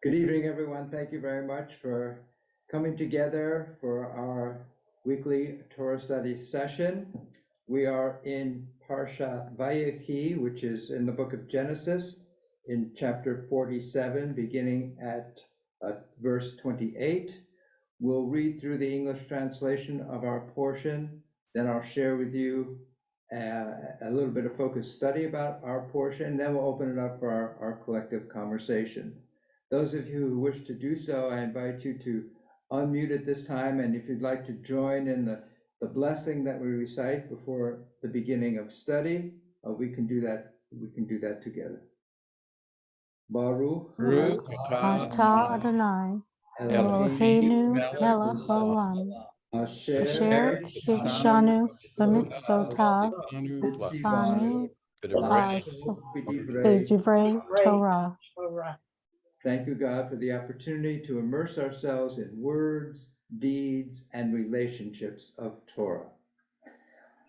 Good evening, everyone. Thank you very much for coming together for our weekly Torah study session. We are in Parshat Vayechi, which is in the book of Genesis, in chapter 47, beginning at verse 28. We'll read through the English translation of our portion, then I'll share with you a little bit of focused study about our portion, and then we'll open it up for our collective conversation. Those of you who wish to do so, I invite you to unmute at this time, and if you'd like to join in the blessing that we recite before the beginning of study, we can do that. We can do that together. Baruch Atah Adonai Eloheinu melech haolam asher kidshanu b'mitzvotav u'tzivanu b'divrei Torah. Thank you, God, for the opportunity to immerse ourselves in words, deeds, and relationships of Torah.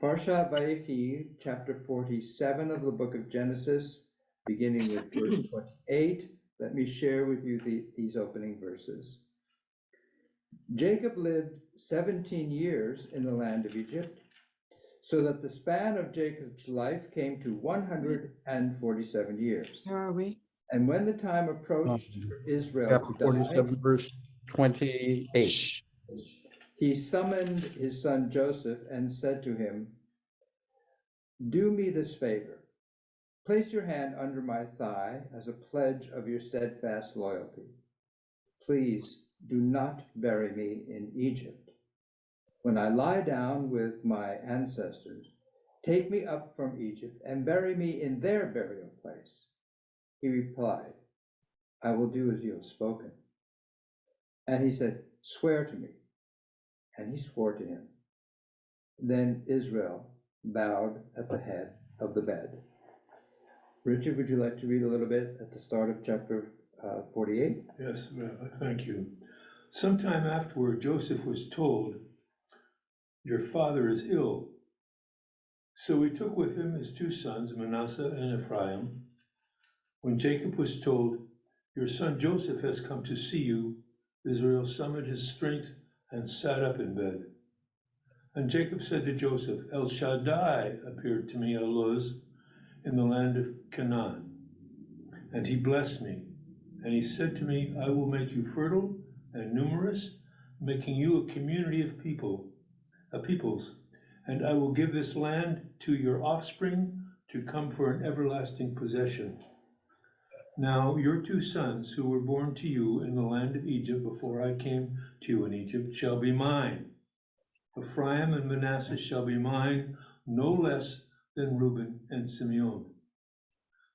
Parshat Vayechi, chapter 47 of the book of Genesis, beginning with verse 28. Let me share with you these opening verses. Jacob lived 17 years in the land of Egypt, so that the span of Jacob's life came to 147 years. Where are we? And when the time approached for Israel to die, 47, verse 28. he summoned his son Joseph and said to him, "Do me this favor. Place your hand under my thigh as a pledge of your steadfast loyalty. Please do not bury me in Egypt. When I lie down with my ancestors, take me up from Egypt and bury me in their burial place." He replied, "I will do as you have spoken." And he said, "Swear to me." And he swore to him. Then Israel bowed at the head of the bed. Richard, would you like to read a little bit at the start of chapter 48? Yes, thank you. Sometime afterward, Joseph was told, "Your father is ill." So he took with him his two sons, Manasseh and Ephraim. When Jacob was told, "Your son Joseph has come to see you," Israel summoned his strength and sat up in bed. And Jacob said to Joseph, "El Shaddai appeared to me at Luz in the land of Canaan, and he blessed me. And he said to me, I will make you fertile and numerous, making you a community of peoples, and I will give this land to your offspring to come for an everlasting possession. Now your two sons who were born to you in the land of Egypt before I came to you in Egypt shall be mine. Ephraim and Manasseh shall be mine, no less than Reuben and Simeon.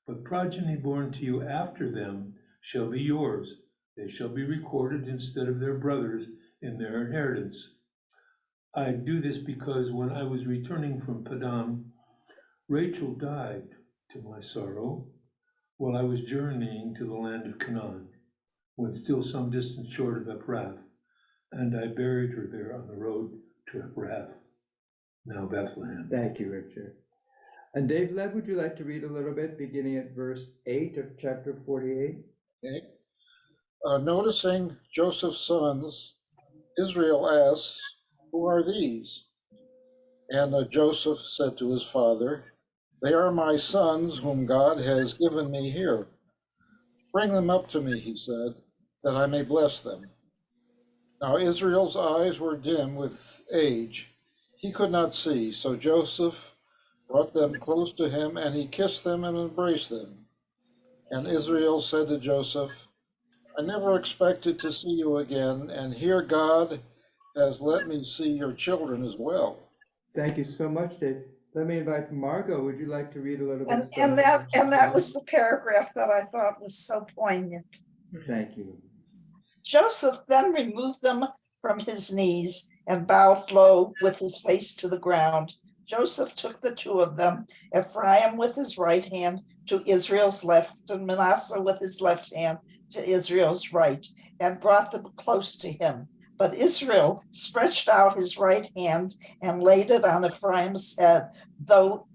But progeny born to you after them shall be yours. They shall be recorded instead of their brothers in their inheritance. I do this because when I was returning from Padam, Rachel died to my sorrow while I was journeying to the land of Canaan, when still some distance short of Ephrath, and I buried her there on the road to Ephrath, now Bethlehem. Thank you, Richard. And Dave Lev, would you like to read a little bit, beginning at verse 8 of chapter 48? Okay. Noticing Joseph's sons, Israel asks, "Who are these?" And Joseph said to his father, "They are my sons whom God has given me here. Bring them up to me," he said, "that I may bless them." Now Israel's eyes were dim with age. He could not see, so Joseph brought them close to him, and he kissed them and embraced them. And Israel said to Joseph, "I never expected to see you again, and here God has let me see your children as well." Thank you so much, Dave. Let me invite Margot. Would you like to read a little bit? And that was the paragraph that I thought was so poignant. Thank you. Joseph then removed them from his knees and bowed low with his face to the ground. Joseph took the two of them, Ephraim with his right hand to Israel's left, and Manasseh with his left hand to Israel's right, and brought them close to him. But Israel stretched out his right hand and laid it on Ephraim's head, though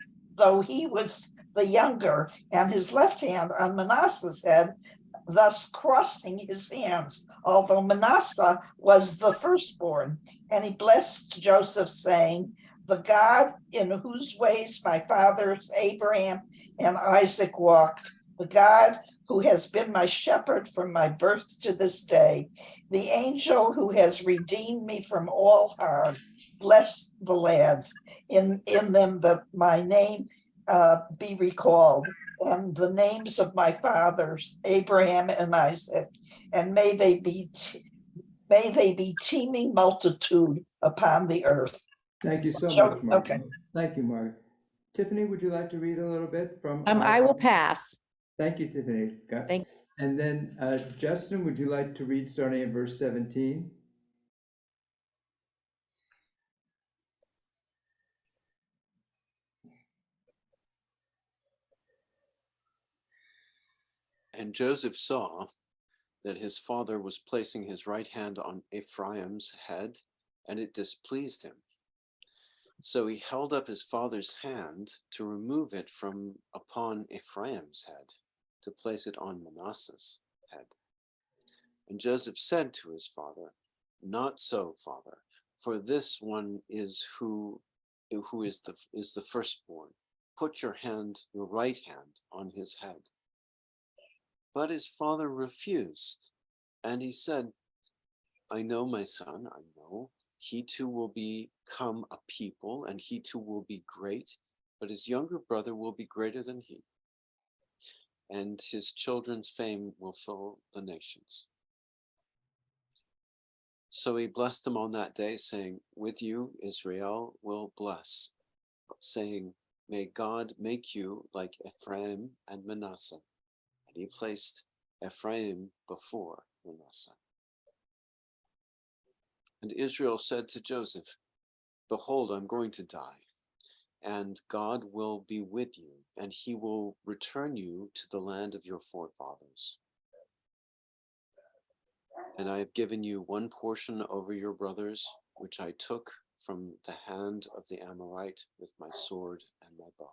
he was the younger, and his left hand on Manasseh's head, thus crossing his hands, although Manasseh was the firstborn. And he blessed Joseph, saying, the God in whose ways my fathers Abraham and Isaac walked, the God who has been my shepherd from my birth to this day, the angel who has redeemed me from all harm, bless the lads in them that my name be recalled, and the names of my fathers, Abraham and Isaac, and may they be teeming multitude upon the earth. Thank you so So, much, Mark. okay. Thank you, Mark. Tiffany, would you like to read a little bit from? I will pass. Thank you, Tiffany. Thank- And then Justin, would you like to read starting at verse 17? And Joseph saw that his father was placing his right hand on Ephraim's head, and it displeased him. So he held up his father's hand to remove it from upon Ephraim's head, to place it on Manasseh's head. And Joseph said to his father, not so, father, for this one is who is the firstborn. Put your right hand on his head. But his father refused, and he said, I know, my son, I know. He too will become a people, and he too will be great, but his younger brother will be greater than he, and his children's fame will fill the nations. So he blessed them on that day, saying, with you Israel will bless, saying, may God make you like Ephraim and Manasseh. And he placed Ephraim before Manasseh. And Israel said to Joseph, behold, I'm going to die, and God will be with you, and he will return you to the land of your forefathers. And I have given you one portion over your brothers, which I took from the hand of the Amorite with my sword and my bow.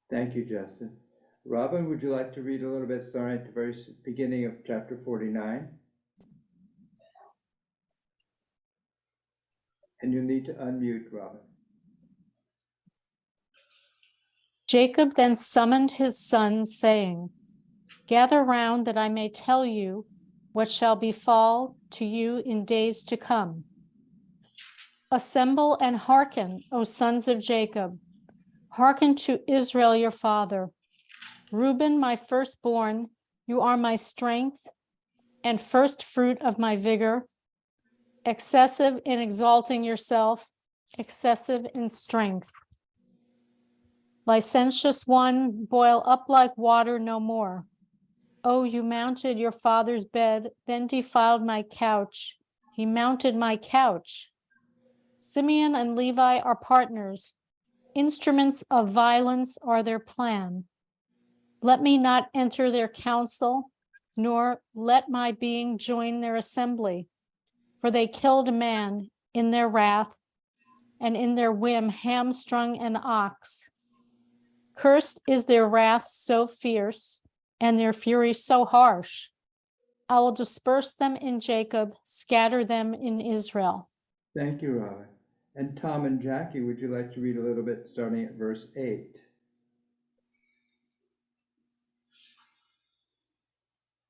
Thank you, Justin. Robin, would you like to read a little bit starting at the very beginning of chapter 49? And you'll need to unmute, Robin. Jacob then summoned his sons, saying, gather round that I may tell you what shall befall to you in days to come. Assemble and hearken, O sons of Jacob. Hearken to Israel your father. Reuben, my firstborn, you are my strength and first fruit of my vigor, excessive in exalting yourself, excessive in strength. Licentious one, boil up like water no more. Oh, you mounted your father's bed, then defiled my couch. He mounted my couch. Simeon and Levi are partners. Instruments of violence are their plan. Let me not enter their council, nor let my being join their assembly. For they killed a man in their wrath, and in their whim hamstrung an ox. Cursed is their wrath so fierce, and their fury so harsh. I will disperse them in Jacob, scatter them in Israel. Thank you, Robin. And Tom and Jackie, would you like to read a little bit starting at verse 8?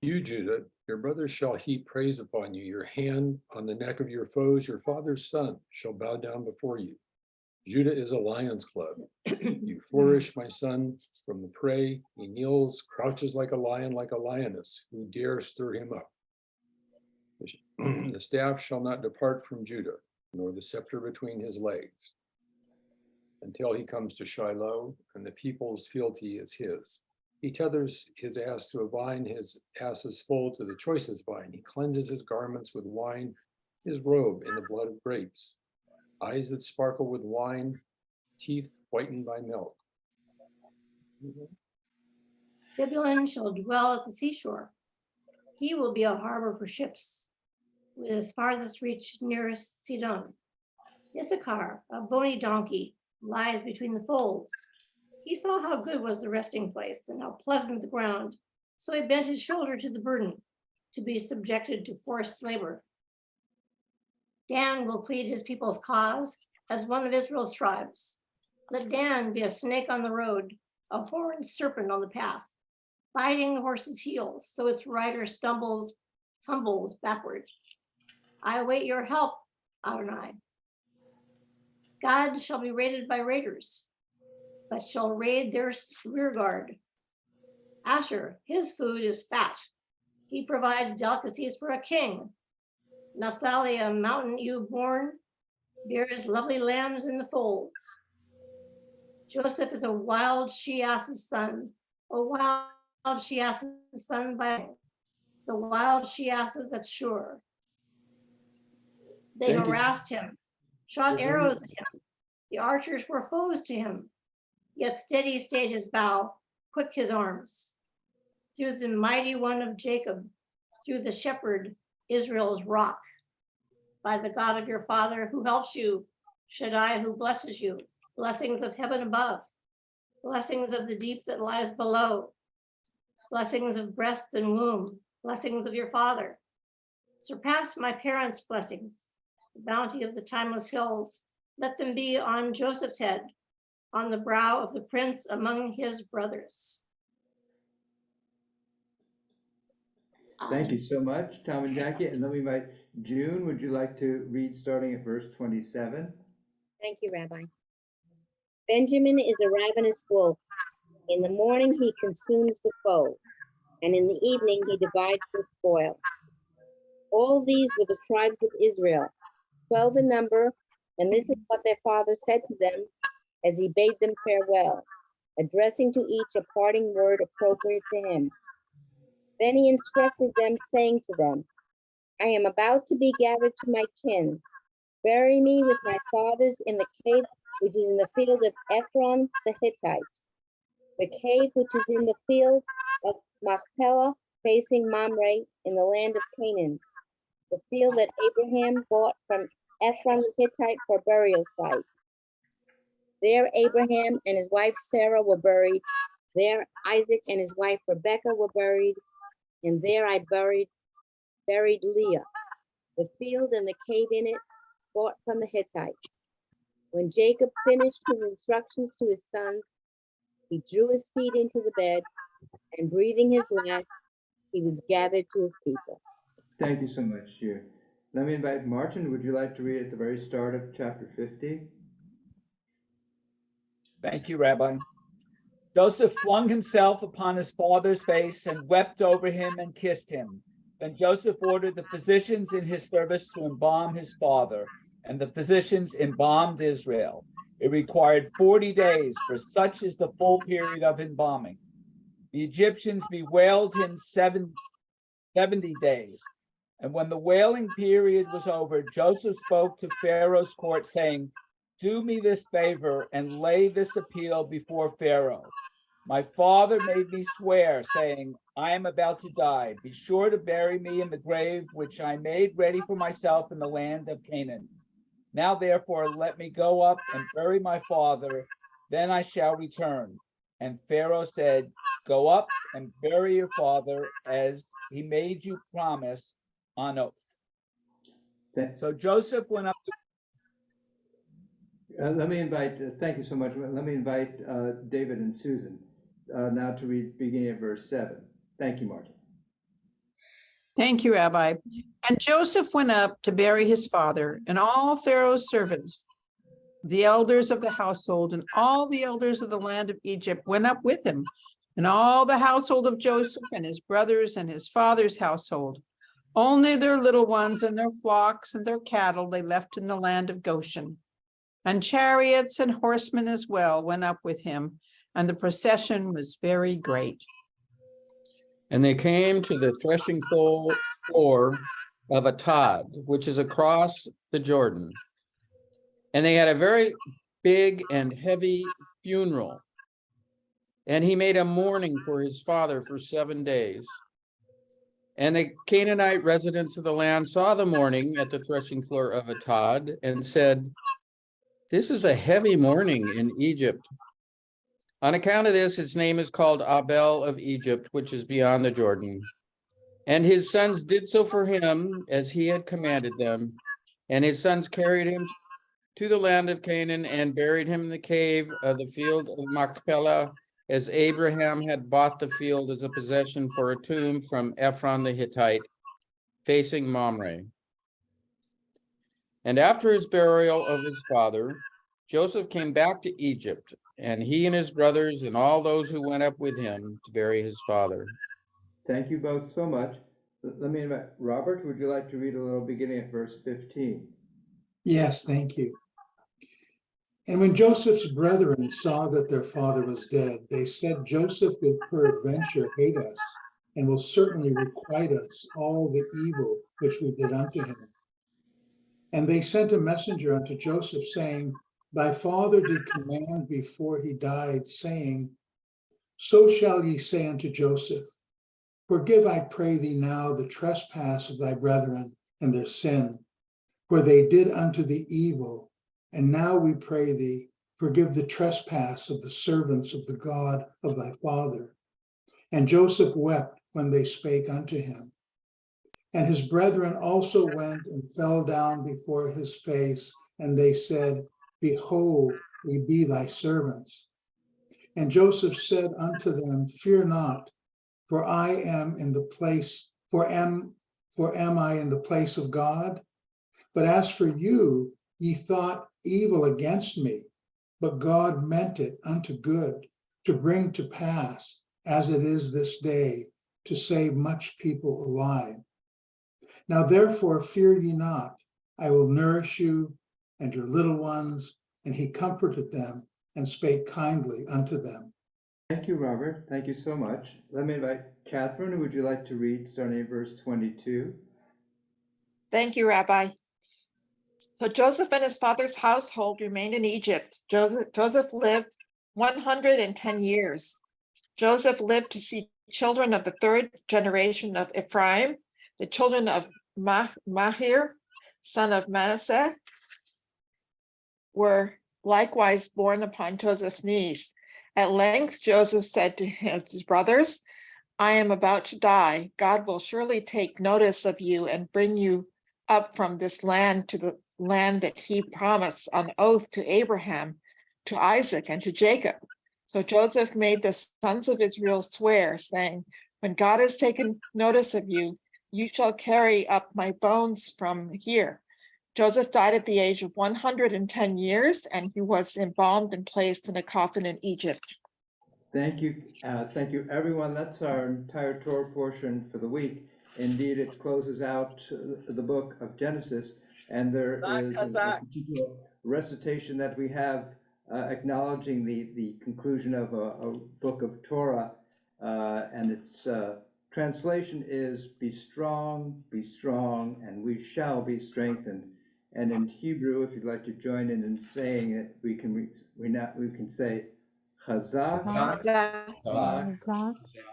You, Judah, your brothers shall heap praise upon you. Your hand on the neck of your foes, your father's son, shall bow down before you. Judah is a lion's club. You flourish, my son, from the prey. He kneels, crouches like a lion, like a lioness. Who dare stir him up? The staff shall not depart from Judah, nor the scepter between his legs, until he comes to Shiloh, and the people's fealty is his. He tethers his ass to a vine, his ass's foal to the choicest vine. He cleanses his garments with wine, his robe in the blood of grapes. Eyes that sparkle with wine, teeth whitened by milk. Zebulun shall dwell at the seashore. He will be a harbor for ships, with his farthest reach nearest Sidon. Issachar, a bony donkey, lies between the folds. He saw how good was the resting place and how pleasant the ground. So he bent his shoulder to the burden to be subjected to forced labor. Dan will plead his people's cause as one of Israel's tribes. Let Dan be a snake on the road, a horned serpent on the path, biting the horse's heels so its rider tumbles backward. I await your help, Adonai. God shall be raided by raiders, but shall raid their rear guard. Asher, his food is fat. He provides delicacies for a king. Naphtali, a mountain ewe born, bears lovely lambs in the folds. Joseph is a wild she-ass's son, a wild she-ass's son by the wild she-asses at Shur. They Thank you. harassed him, shot arrows at him. The archers were foes to him, yet steady stayed his bow, quick his arms. Through the mighty one of Jacob, through the shepherd, Israel's rock. By the God of your father who helps you, Shaddai who blesses you, blessings of heaven above, blessings of the deep that lies below, blessings of breast and womb, blessings of your father. Surpass my parents' blessings, the bounty of the timeless hills. Let them be on Joseph's head, on the brow of the prince among his brothers. Thank you so much, Tom and Jackie. And let me invite June, would you like to read starting at verse 27? Thank you, Rabbi. Benjamin is a ravenous wolf. In the morning he consumes the foe, and in the evening he divides the spoil. All these were the tribes of Israel, 12 in number, and this is what their father said to them as he bade them farewell, addressing to each a parting word appropriate to him. Then he instructed them, saying to them, I am about to be gathered to my kin. Bury me with my fathers in the cave which is in the field of Ephron the Hittite, the cave which is in the field of Machpelah facing Mamre in the land of Canaan, the field that Abraham bought from Ephron the Hittite for burial site. There Abraham and his wife Sarah were buried. There Isaac and his wife Rebekah were buried. And there I buried Leah, the field and the cave in it, bought from the Hittites. When Jacob finished his instructions to his sons, he drew his feet into the bed, and breathing his last, he was gathered to his people. Thank you so much, June. Let me invite Martin. Would you like to read at the very start of chapter 50? Thank you, Rabbi. Joseph flung himself upon his father's face and wept over him and kissed him. Then Joseph ordered the physicians in his service to embalm his father, and the physicians embalmed Israel. It required 40 days, for such is the full period of embalming. The Egyptians bewailed him 70 days. And when the wailing period was over, Joseph spoke to Pharaoh's court, saying, do me this favor and lay this appeal before Pharaoh. My father made me swear, saying, I am about to die. Be sure to bury me in the grave which I made ready for myself in the land of Canaan. Now, therefore, let me go up and bury my father, then I shall return. And Pharaoh said, go up and bury your father as he made you promise on oath. So Joseph went up. Let me invite, thank you so much. Let me invite David and Susan now to read beginning at verse 7. Thank you, Martin. Thank you, Rabbi. And Joseph went up to bury his father, and all Pharaoh's servants, the elders of the household, and all the elders of the land of Egypt went up with him, and all the household of Joseph and his brothers and his father's household. Only their little ones and their flocks and their cattle they left in the land of Goshen. And chariots and horsemen as well went up with him, and the procession was very great. And they came to the threshing floor of Atad, which is across the Jordan. And they had a very big and heavy funeral. And he made a mourning for his father for 7 days. And the Canaanite residents of the land saw the mourning at the threshing floor of Atad and said, this is a heavy mourning in Egypt. On account of this, its name is called Abel of Egypt, which is beyond the Jordan. And his sons did so for him as he had commanded them. And his sons carried him to the land of Canaan and buried him in the cave of the field of Machpelah, as Abraham had bought the field as a possession for a tomb from Ephron the Hittite, facing Mamre. And after his burial of his father, Joseph came back to Egypt, and he and his brothers and all those who went up with him to bury his father. Thank you both so much. Let me invite Robert, would you like to read a little beginning at verse 15? Yes, thank you. And when Joseph's brethren saw that their father was dead, they said, Joseph will peradventure hate us, and will certainly requite us all the evil which we did unto him. And they sent a messenger unto Joseph, saying, Thy father did command before he died, saying, So shall ye say unto Joseph, Forgive, I pray thee now, the trespass of thy brethren and their sin, for they did unto thee evil. And now we pray thee, forgive the trespass of the servants of the God of thy father. And Joseph wept when they spake unto him. And his brethren also went and fell down before his face, and they said, Behold, we be thy servants. And Joseph said unto them, Fear not, for I am in the place, for am I in the place of God? But as for you, ye thought evil against me, but God meant it unto good, to bring to pass, as it is this day, to save much people alive. Now therefore fear ye not, I will nourish you and your little ones. And he comforted them and spake kindly unto them. Thank you, Robert. Thank you so much. Let me invite Catherine, would you like to read starting at verse 22? Thank you, Rabbi. So Joseph and his father's household remained in Egypt. Joseph lived 110 years. Joseph lived to see children of the third generation of Ephraim, the children of Mahir, son of Manasseh, were likewise born upon Joseph's knees. At length, Joseph said to his brothers, I am about to die. God will surely take notice of you and bring you up from this land to the land that he promised on oath to Abraham, to Isaac, and to Jacob. So Joseph made the sons of Israel swear, saying, when God has taken notice of you, you shall carry up my bones from here. Joseph died at the age of 110 years, and he was embalmed and placed in a coffin in Egypt. Thank you, everyone. That's our entire Torah portion for the week. Indeed, it closes out the book of Genesis, and there is a particular recitation that we have acknowledging the conclusion of a book of Torah, and its translation is, be strong, and we shall be strengthened. And in Hebrew, if you'd like to join in saying it, we can say, Chazak,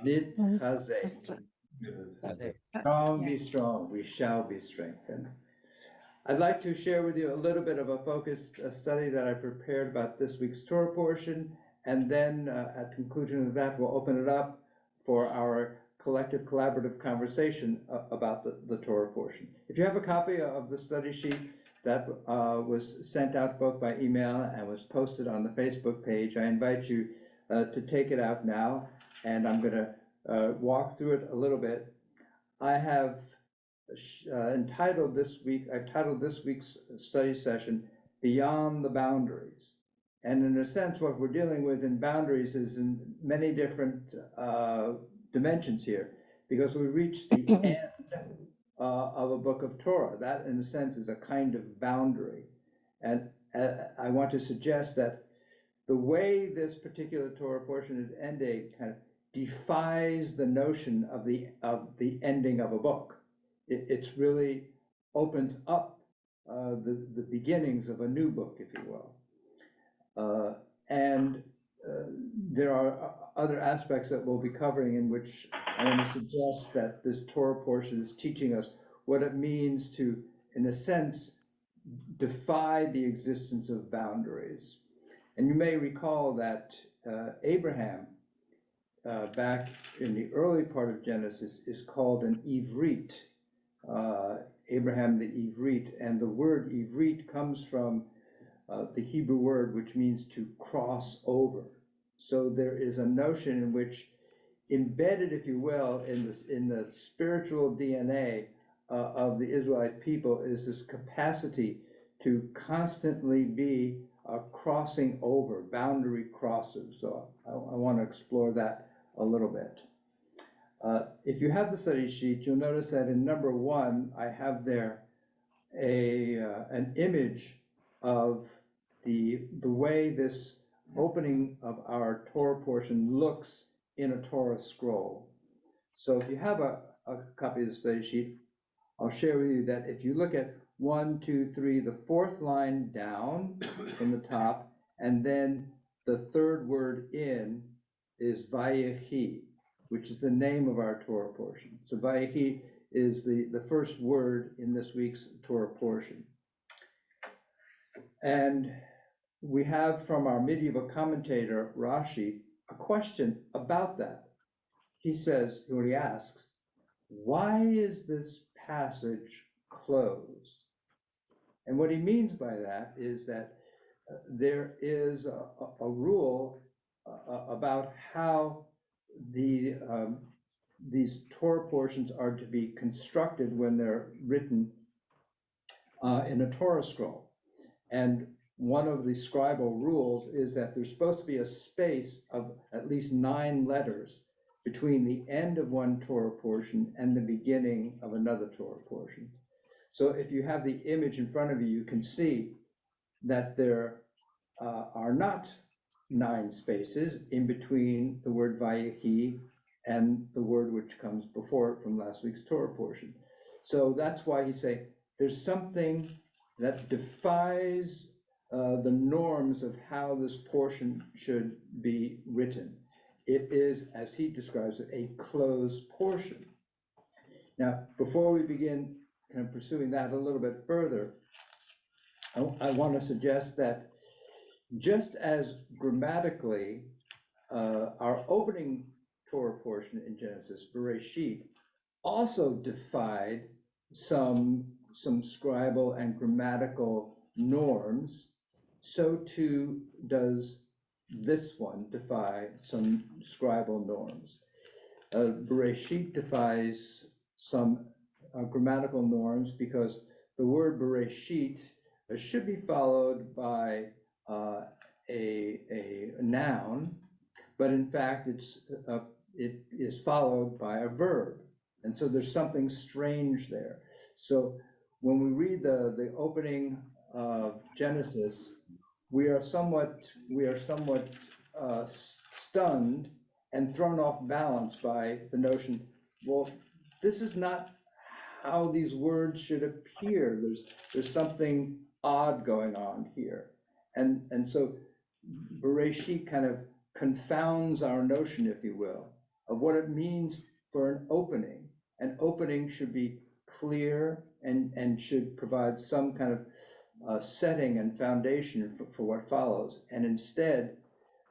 nit chazek. Strong, be strong, we shall be strengthened. I'd like to share with you a little bit of a focused study that I prepared about this week's Torah portion, and then at conclusion of that, we'll open it up for our collective collaborative conversation about the Torah portion. If you have a copy of the study sheet that was sent out both by email and was posted on the Facebook page, I invite you to take it out now, and I'm going to walk through it a little bit. I have titled this week's study session, Beyond the Boundaries. And in a sense, what we're dealing with in boundaries is in many different dimensions here, because we reach the end of a book of Torah. That, in a sense, is a kind of boundary. And I want to suggest that the way this particular Torah portion is ending kind of defies the notion of the ending of a book. It's really opens up the beginnings of a new book, if you will. And there are other aspects that we'll be covering in which I want to suggest that this Torah portion is teaching us what it means to, in a sense, defy the existence of boundaries. And you may recall that Abraham, back in the early part of Genesis, is called an Ivrit. Abraham the Ivrit, and the word Ivrit comes from the Hebrew word which means to cross over. So there is a notion in which, embedded, if you will, in the spiritual DNA of the Israelite people, is this capacity to constantly be crossing over, boundary crossers. So I want to explore that a little bit. If you have the study sheet, you'll notice that in number 1, I have there an image of the way this opening of our Torah portion looks in a Torah scroll. So if you have a copy of the study sheet, I'll share with you that if you look at 1, 2, 3, the 4th line down from the top, and then the 3rd word in is Vayechi, which is the name of our Torah portion. So Vayechi is the first word in this week's Torah portion. And we have from our medieval commentator, Rashi, a question about that. He says, or he asks, why is this passage closed? And what he means by that is that there is a rule about how these Torah portions are to be constructed when they're written in a Torah scroll. And one of the scribal rules is that there's supposed to be a space of at least 9 letters between the end of one Torah portion and the beginning of another Torah portion. So if you have the image in front of you, you can see that there are not 9 spaces in between the word Vayechi and the word which comes before it from last week's Torah portion. So that's why he's saying there's something that defies the norms of how this portion should be written. It is, as he describes it, a closed portion. Now, before we begin kind of pursuing that a little bit further, I want to suggest that just as grammatically, our opening Torah portion in Genesis, Bereshit, also defied some scribal and grammatical norms, so too does this one defy some scribal norms. Bereshit defies some grammatical norms because the word Bereshit should be followed by a noun, but in fact it is followed by a verb. And so there's something strange there. So when we read the opening of Genesis, we are somewhat stunned and thrown off balance by the notion, well, this is not how these words should appear. There's something odd going on here. And so Bereshit kind of confounds our notion, if you will, of what it means for an opening. An opening should be clear and should provide some kind of setting and foundation for what follows. And instead,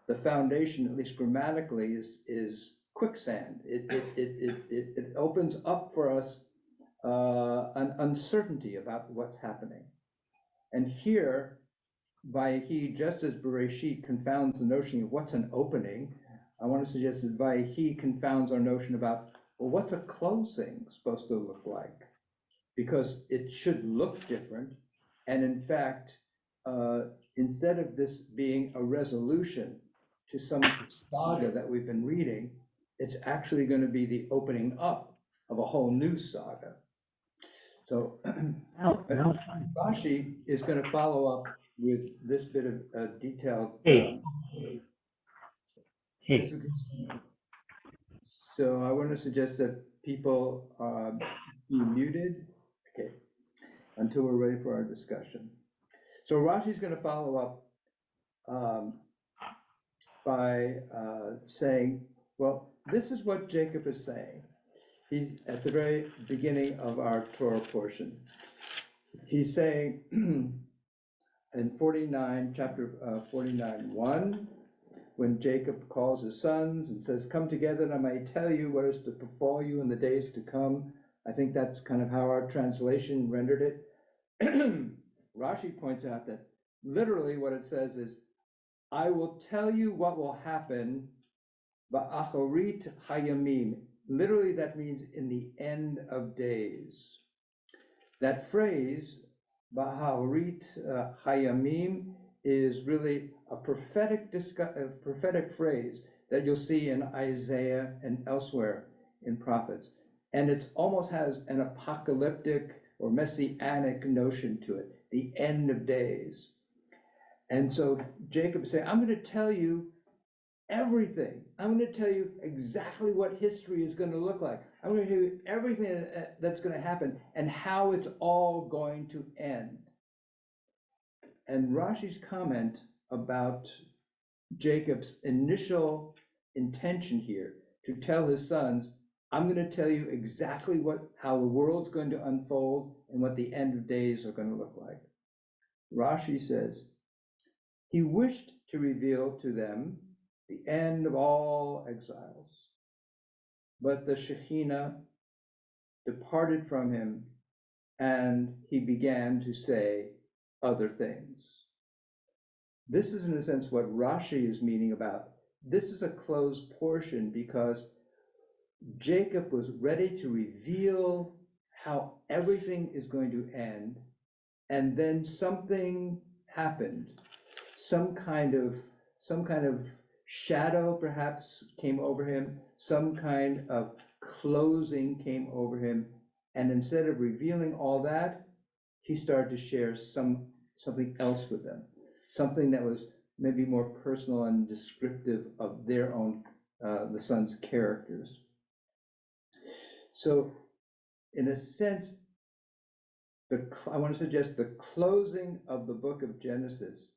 the foundation, at least grammatically, is quicksand. It opens up for us an uncertainty about what's happening. And here, Vayechi, just as Bereshit confounds the notion of what's an opening, I want to suggest that Vayechi confounds our notion about, well, what's a closing supposed to look like? Because it should look different. And in fact, instead of this being a resolution to some saga that we've been reading, it's actually going to be the opening up of a whole new saga. So Rashi is going to follow up with this bit of detailed. So I want to suggest that people be muted, okay, until we're ready for our discussion. So Rashi is going to follow up by saying, well, this is what Jacob is saying. He's at the very beginning of our Torah portion. He's saying in 49, chapter 49:1, when Jacob calls his sons and says, come together and I may tell you what is to befall you in the days to come. I think that's kind of how our translation rendered it. Rashi points out that literally what it says is, I will tell you what will happen, ba'achorit hayamim. Literally that means in the end of days. That phrase, ba'achorit hayamim, is really a prophetic phrase that you'll see in Isaiah and elsewhere in prophets. And it almost has an apocalyptic or messianic notion to it, the end of days. And so Jacob said, I'm going to tell you everything. I'm going to tell you exactly what history is going to look like. I'm going to tell you everything that's going to happen and how it's all going to end. And Rashi's comment about Jacob's initial intention here to tell his sons, I'm going to tell you exactly how the world's going to unfold and what the end of days are going to look like. Rashi says, he wished to reveal to them the end of all exiles, but the Shekhinah departed from him and he began to say other things. This is in a sense what Rashi is meaning about. This is a closed portion because Jacob was ready to reveal how everything is going to end, and then something happened. Some kind of shadow perhaps came over him, some kind of closing came over him, and instead of revealing all that, he started to share something else with them, something that was maybe more personal and descriptive of their own, the son's characters. So in a sense, I want to suggest the closing of the book of Genesis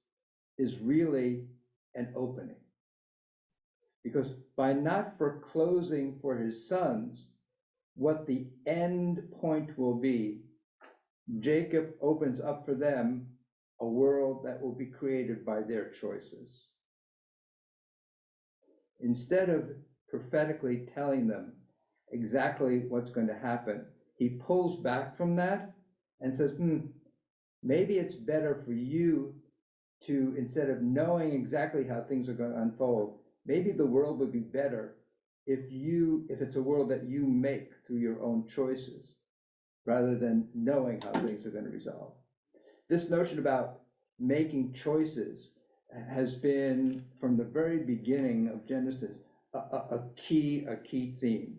is really an opening. Because by not foreclosing for his sons what the end point will be, Jacob opens up for them a world that will be created by their choices. Instead of prophetically telling them exactly what's going to happen, he pulls back from that and says, maybe it's better for you to, instead of knowing exactly how things are going to unfold, maybe the world would be better if it's a world that you make through your own choices, rather than knowing how things are going to resolve. This notion about making choices has been, from the very beginning of Genesis, a key theme.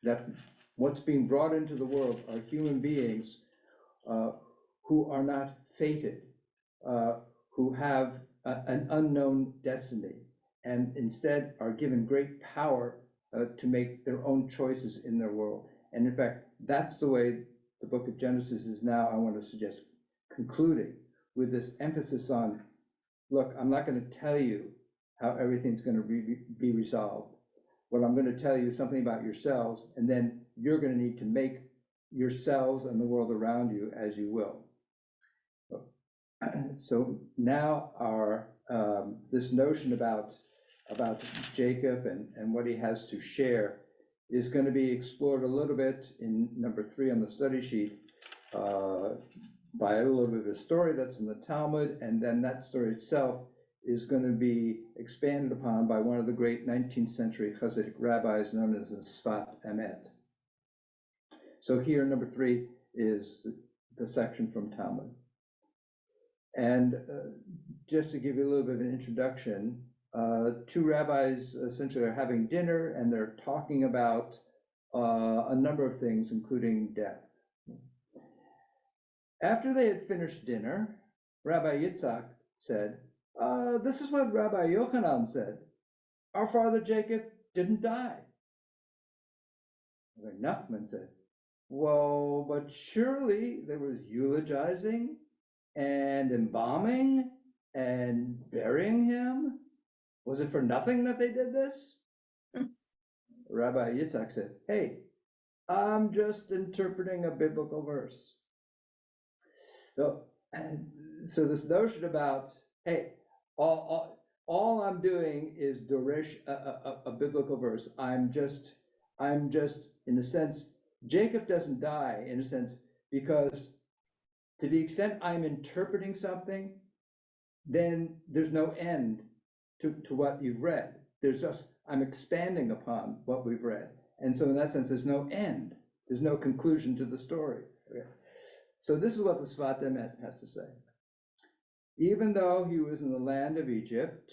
That what's being brought into the world are human beings who are not fated, who have an unknown destiny, and instead are given great power to make their own choices in their world. And in fact, that's the way the book of Genesis is now, I want to suggest, concluding with this emphasis on, look, I'm not going to tell you how everything's going to be resolved. What I'm going to tell you is something about yourselves, and then you're going to need to make yourselves and the world around you as you will. So now this notion about Jacob and what he has to share is going to be explored a little bit in number 3 on the study sheet by a little bit of a story that's in the Talmud, and then that story itself is going to be expanded upon by one of the great 19th century Hasidic rabbis known as the Sfat Emet. So here, number 3 is the section from Talmud. And just to give you a little bit of an introduction, 2 rabbis essentially are having dinner and they're talking about a number of things, including death. After they had finished dinner, Rabbi Yitzhak said, this is what Rabbi Yochanan said. Our father Jacob didn't die. Rabbi Nachman said, well, but surely there was eulogizing and embalming and burying him. Was it for nothing that they did this? Rabbi Yitzhak said, hey, I'm just interpreting a biblical verse. So this notion about, hey, all I'm doing is dorish a biblical verse. I'm just, in a sense, Jacob doesn't die, in a sense, because to the extent I'm interpreting something, then there's no end to what you've read. There's just, I'm expanding upon what we've read. And so in that sense, there's no end. There's no conclusion to the story. Okay. So this is what the Sfat Emet has to say. Even though he was in the land of Egypt,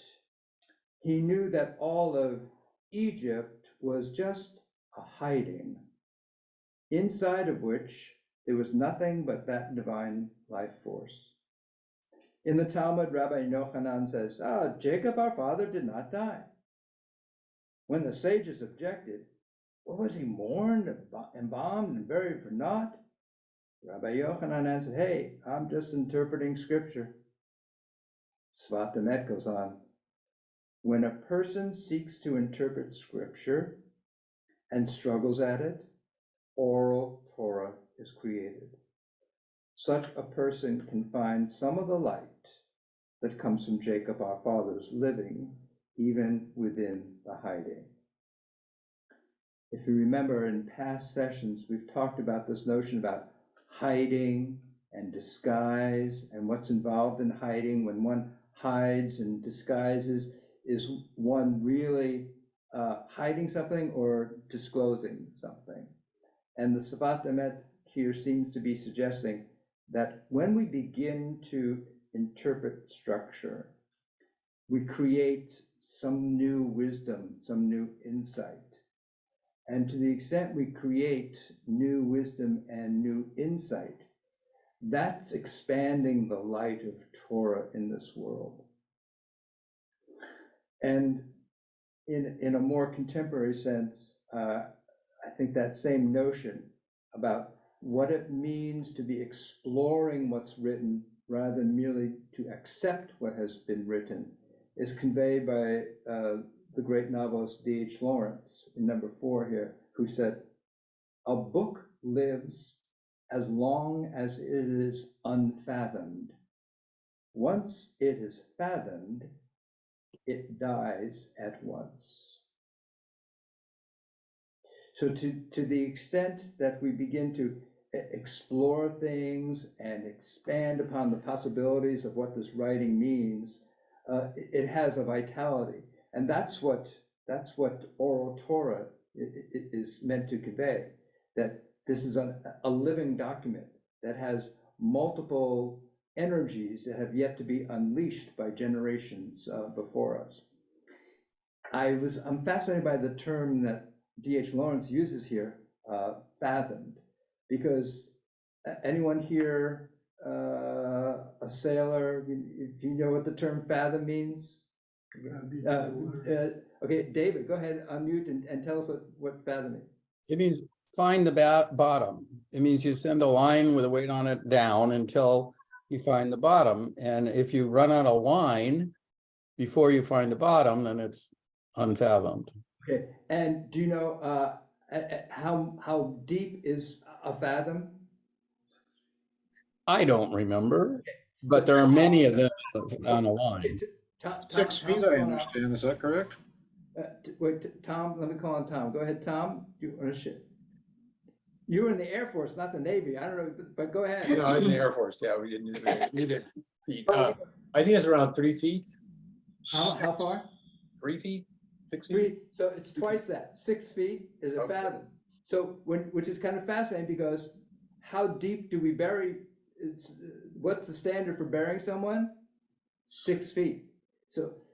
he knew that all of Egypt was just a hiding, inside of which there was nothing but that divine life force. In the Talmud, Rabbi Yochanan says, Jacob, our father, did not die. When the sages objected, well, was he mourned, embalmed, and buried for naught? Rabbi Yochanan answered, hey, I'm just interpreting scripture. Sfat Emet goes on, when a person seeks to interpret scripture and struggles at it, oral Torah is created. Such a person can find some of the light that comes from Jacob our father's living, even within the hiding. If you remember in past sessions, we've talked about this notion about hiding and disguise and what's involved in hiding. When one hides and disguises, is one really hiding something or disclosing something? And the Sfat Emet here seems to be suggesting that when we begin to interpret structure, we create some new wisdom, some new insight. And to the extent we create new wisdom and new insight, that's expanding the light of Torah in this world. And in a more contemporary sense, I think that same notion about what it means to be exploring what's written rather than merely to accept what has been written is conveyed by the great novelist D.H. Lawrence in number 4 here, who said, a book lives as long as it is unfathomed. Once it is fathomed, it dies at once. So to the extent that we begin to explore things and expand upon the possibilities of what this writing means, it has a vitality. And that's what oral Torah is meant to convey, that this is a living document that has multiple energies that have yet to be unleashed by generations before us. I'm fascinated by the term that D.H. Lawrence uses here, fathomed, because anyone here a sailor, do you know what the term fathom means? Okay, David, go ahead, unmute and tell us what fathom means. It means find the bottom. It means you send a line with a weight on it down until you find the bottom. And if you run out of line before you find the bottom, then it's unfathomed. Okay, and do you know how deep is a fathom? I don't remember, but there are many of them on a line. 6 feet, I understand. Is that correct? Wait, Tom, let me call on Tom. Go ahead, Tom. You were in the Air Force, not the Navy. I don't know, but go ahead. No, I was in the Air Force. Yeah, we didn't need feet. I think it's around 3 feet. How far? 3 feet, 6 feet. 3. So it's twice that. 6 feet is a fathom. So which is kind of fascinating, because how deep do we bury? What's the standard for burying someone? 6 feet.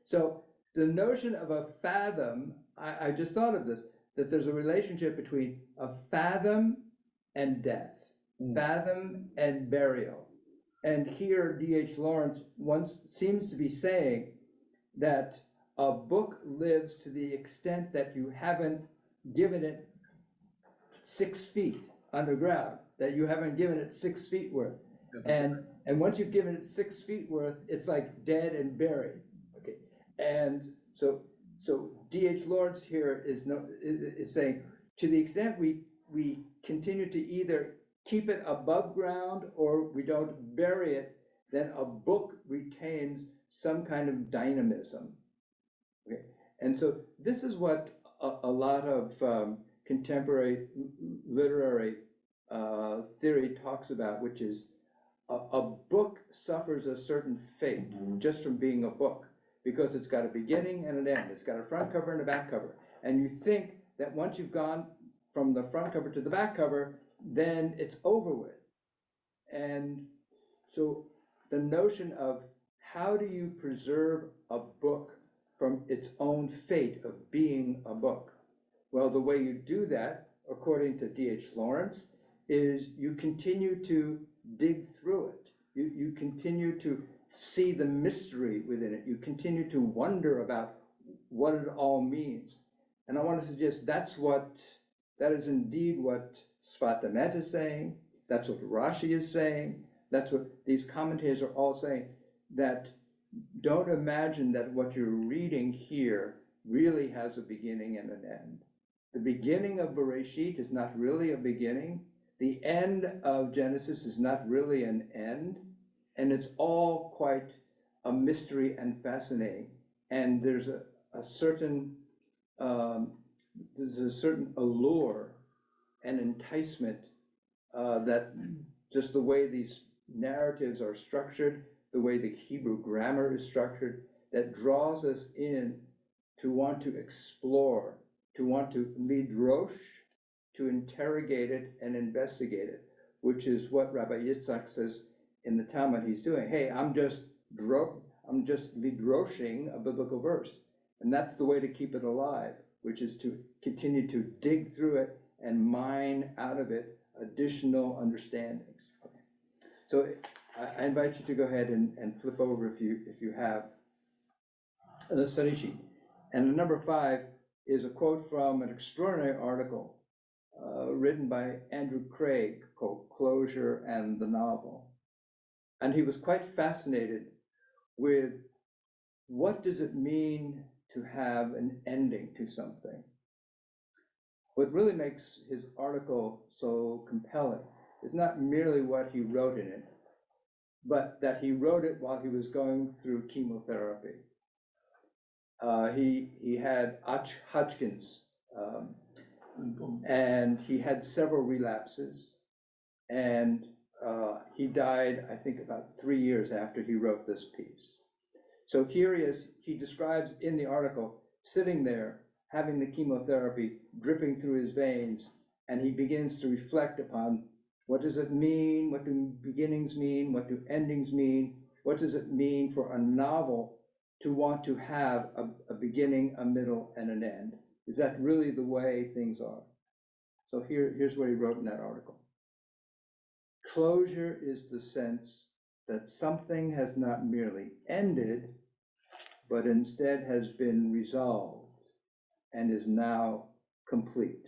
So the notion of a fathom, I just thought of this, that there's a relationship between a fathom and death, fathom and burial. And here D.H. Lawrence once seems to be saying that a book lives to the extent that you haven't given it 6 feet underground, that you haven't given it 6 feet worth. And once you've given it 6 feet worth, it's like dead and buried. Okay, and so D.H. Lawrence here is saying, to the extent we continue to either keep it above ground or we don't bury it, then a book retains some kind of dynamism. Okay, and so this is what a lot of contemporary literary theory talks about, which is a book suffers a certain fate just from being a book, because it's got a beginning and an end. It's got a front cover and a back cover. And you think that once you've gone from the front cover to the back cover, then it's over with. And so the notion of how do you preserve a book from its own fate of being a book? Well, the way you do that, according to D.H. Lawrence, is you continue to dig through it. You continue to see the mystery within it. You continue to wonder about what it all means. And I want to suggest that is indeed what Sfat Emet is saying. That's what Rashi is saying. That's what these commentators are all saying, that don't imagine that what you're reading here really has a beginning and an end. The beginning of Bereshit is not really a beginning. The end of Genesis is not really an end. And it's all quite a mystery and fascinating. And there's a certain allure and enticement that just the way these narratives are structured, the way the Hebrew grammar is structured, that draws us in to want to explore, to want to lidrosh, to interrogate it and investigate it, which is what Rabbi Yitzhak says in the Talmud he's doing. Hey, I'm just lidroshing a biblical verse. And that's the way to keep it alive, which is to continue to dig through it and mine out of it additional understandings. Okay. So I invite you to go ahead and flip over if you have the study sheet. And number 5 is a quote from an extraordinary article written by Andrew Craig called Closure and the Novel. And he was quite fascinated with what does it mean to have an ending to something. What really makes his article so compelling is not merely what he wrote in it, but that he wrote it while he was going through chemotherapy. He had Hodgkin's, and he had several relapses, and he died, I think, about 3 years after he wrote this piece. So here he describes in the article, sitting there, having the chemotherapy dripping through his veins, and he begins to reflect upon what does it mean, what do beginnings mean, what do endings mean, what does it mean for a novel to want to have a beginning, a middle, and an end? Is that really the way things are? So here's what he wrote in that article. Closure is the sense that something has not merely ended, but instead has been resolved and is now complete.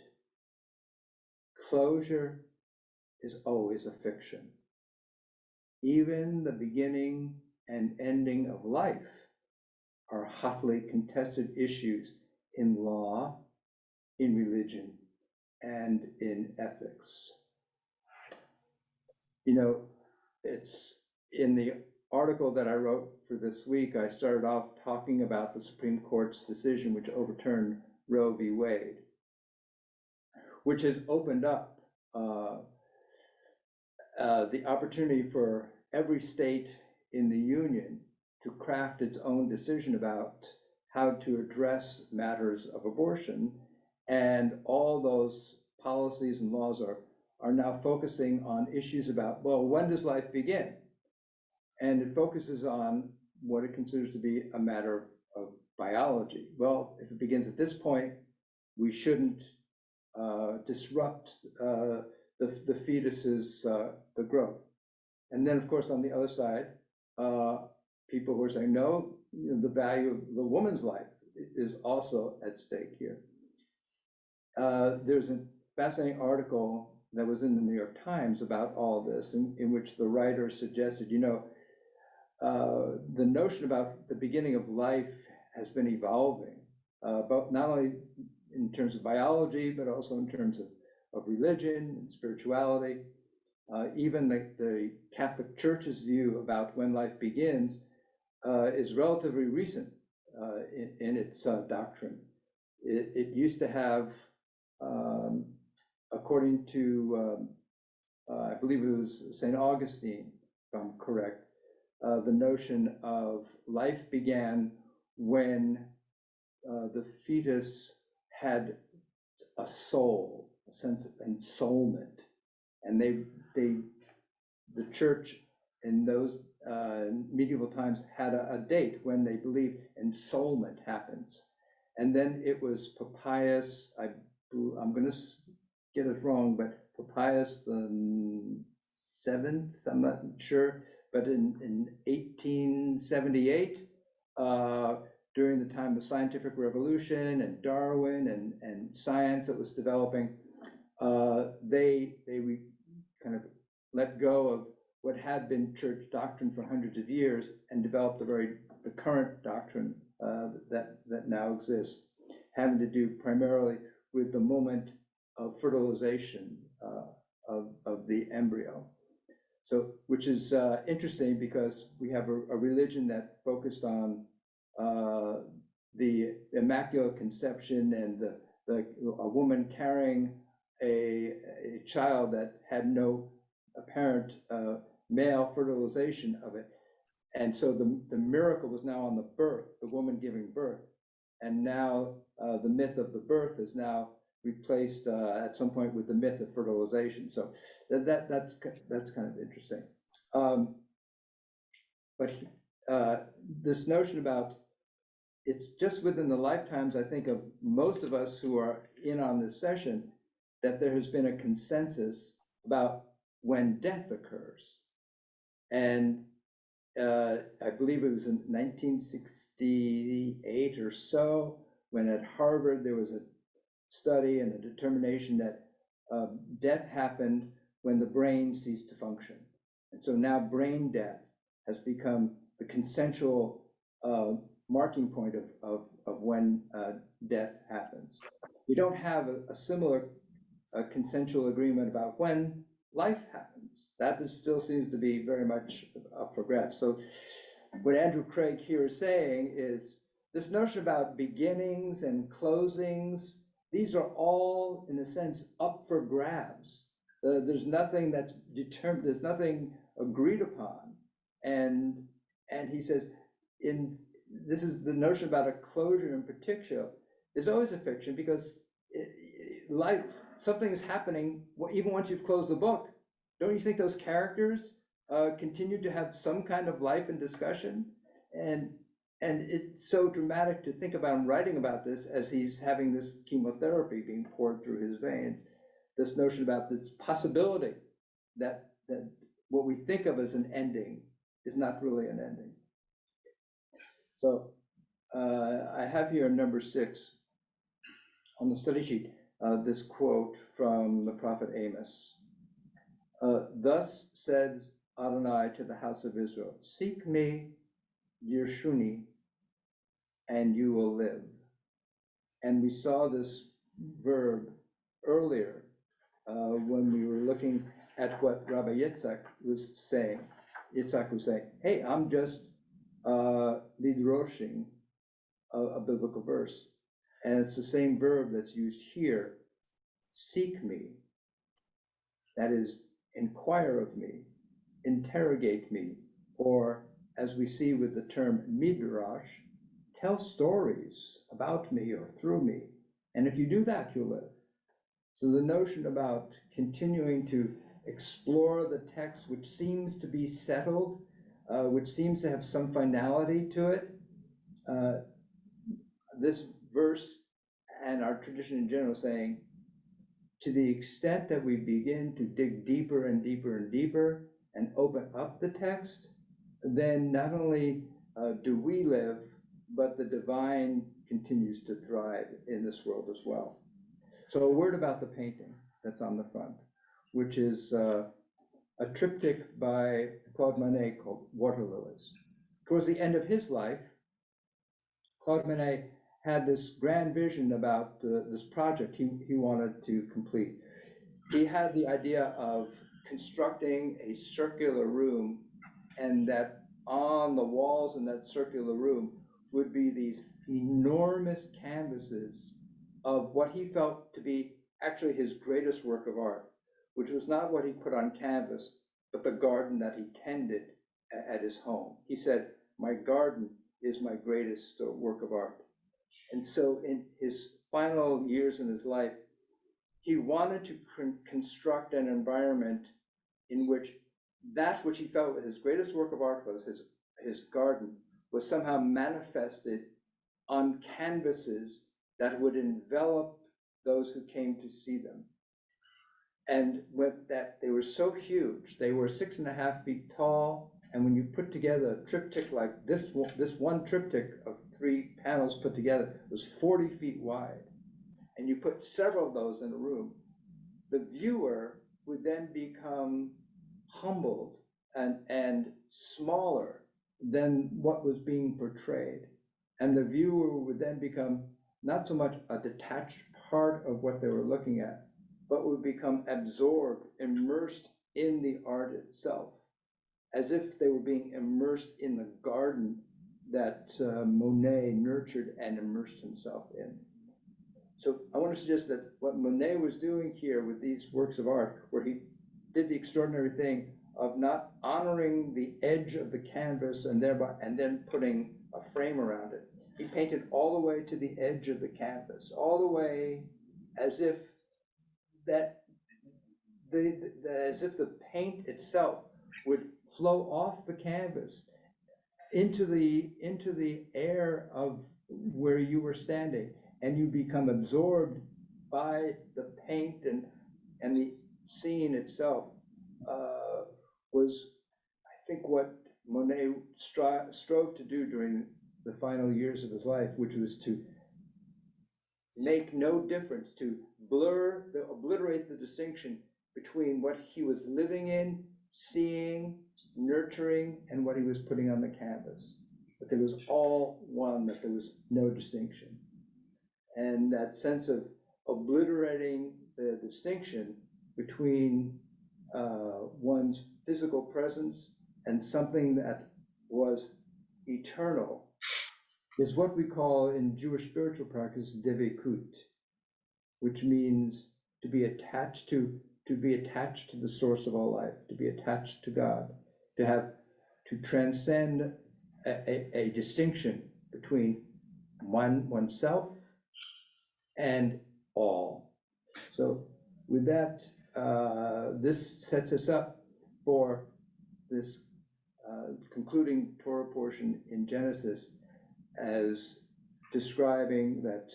Closure is always a fiction. Even the beginning and ending of life are hotly contested issues in law, in religion, and in ethics. You know, it's in the article that I wrote for this week, I started off talking about the Supreme Court's decision which overturned Roe v. Wade, which has opened up the opportunity for every state in the union to craft its own decision about how to address matters of abortion. And all those policies and laws are now focusing on issues about, well, when does life begin? And it focuses on what it considers to be a matter of biology. Well, if it begins at this point, we shouldn't disrupt the fetus's the growth. And then, of course, on the other side, people who are saying, no, you know, the value of the woman's life is also at stake here. There's a fascinating article that was in the New York Times about all this, in which the writer suggested, you know, the notion about the beginning of life has been evolving, but not only in terms of biology, but also in terms of religion and spirituality. Even the Catholic Church's view about when life begins is relatively recent. in its doctrine. It used to have, according to, I believe it was St. Augustine, if I'm correct, the notion of life began when the fetus had a soul, a sense of ensoulment, and the church in those medieval times had a date when they believed ensoulment happens. And then it was Papias, I'm going to get it wrong, but Papias the 7th, I'm not sure, but in 1878, during the time of scientific revolution and Darwin and science that was developing, they kind of let go of what had been church doctrine for hundreds of years and developed the current doctrine that now exists, having to do primarily with the moment of fertilization of the embryo. So, which is interesting because we have a religion that focused on the Immaculate Conception and a woman carrying a child that had no apparent male fertilization of it. And so the miracle was now on the birth, the woman giving birth. And now the myth of the birth is now replaced at some point with the myth of fertilization. So that's kind of interesting. But this notion about, it's just within the lifetimes, I think, of most of us who are in on this session, that there has been a consensus about when death occurs. And I believe it was in 1968 or so, when at Harvard there was a study and a determination that death happened when the brain ceased to function. And so now brain death has become the consensual marking point of when death happens. We don't have a similar consensual agreement about when life happens. That still seems to be very much up for grabs. So what Andrew Craig here is saying is this notion about beginnings and closings, these are all, in a sense, up for grabs. There's nothing that's determined, there's nothing agreed upon. And he says, this is the notion about a closure in particular is always a fiction, because life, something is happening even once you've closed the book. Don't you think those characters continue to have some kind of life and discussion? And it's so dramatic to think about him writing about this as he's having this chemotherapy being poured through his veins. This notion about this possibility that what we think of as an ending is not really an ending. So I have here number 6 on the study sheet, this quote from the prophet Amos. Thus says Adonai to the house of Israel, seek me, Yershuni, and you will live. And we saw this verb earlier when we were looking at what Rabbi Yitzhak was saying. Yitzhak was saying, hey, I'm just lidroshing a biblical verse. And it's the same verb that's used here, seek me. That is, inquire of me, interrogate me, or as we see with the term midrash, tell stories about me or through me. And if you do that, you'll live. So the notion about continuing to explore the text, which seems to be settled, which seems to have some finality to it, this verse and our tradition in general saying, to the extent that we begin to dig deeper and deeper and deeper and open up the text, then not only do we live, but the divine continues to thrive in this world as well. So a word about the painting that's on the front, which is a triptych by Claude Monet called Water Lilies. Towards the end of his life, Claude Monet had this grand vision about this project he wanted to complete. He had the idea of constructing a circular room, and that on the walls in that circular room would be these enormous canvases of what he felt to be actually his greatest work of art, which was not what he put on canvas, but the garden that he tended at his home. He said, "My garden is my greatest work of art." And so in his final years in his life, he wanted to construct an environment in which that which he felt was his greatest work of art was his garden, was somehow manifested on canvases that would envelop those who came to see them. And with that, they were so huge. They were 6.5 feet tall. And when you put together a triptych like this one triptych of 3 panels put together was 40 feet wide. And you put several of those in a room, the viewer would then become humbled and smaller than what was being portrayed. And the viewer would then become not so much a detached part of what they were looking at, but would become absorbed, immersed in the art itself, as if they were being immersed in the garden that Monet nurtured and immersed himself in. So I want to suggest that what Monet was doing here with these works of art, where he did the extraordinary thing of not honoring the edge of the canvas and then putting a frame around it. He painted all the way to the edge of the canvas, all the way as if the paint itself would flow off the canvas into the air of where you were standing, and you become absorbed by the paint and the scene itself. Was, I think, what Monet strove to do during the final years of his life, which was to make no difference, to obliterate the distinction between what he was living in, seeing, nurturing, and what he was putting on the canvas. But there was all one, that there was no distinction. And that sense of obliterating the distinction between one's physical presence and something that was eternal is what we call in Jewish spiritual practice devekut, which means to be attached to the source of all life, to be attached to God, to transcend a distinction between oneself and all. So with that, this sets us up for this concluding Torah portion in Genesis as describing that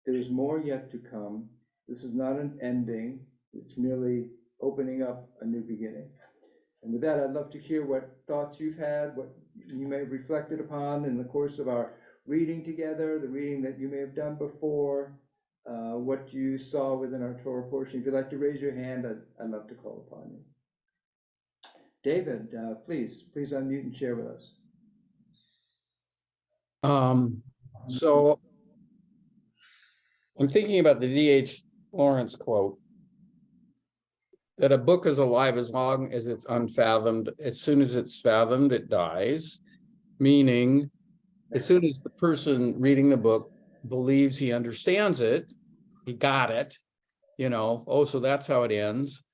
there is more yet to come. This is not an ending. It's merely opening up a new beginning. And with that, I'd love to hear what thoughts you've had, what you may have reflected upon in the course of our reading together, the reading that you may have done before, what you saw within our Torah portion. If you'd like to raise your hand, I'd love to call upon you. David, please unmute and share with us. So I'm thinking about the D.H. Lawrence quote, that a book is alive as long as it's unfathomed. As soon as it's fathomed, it dies, meaning as soon as the person reading the book believes he understands it, he got it, so that's how it ends,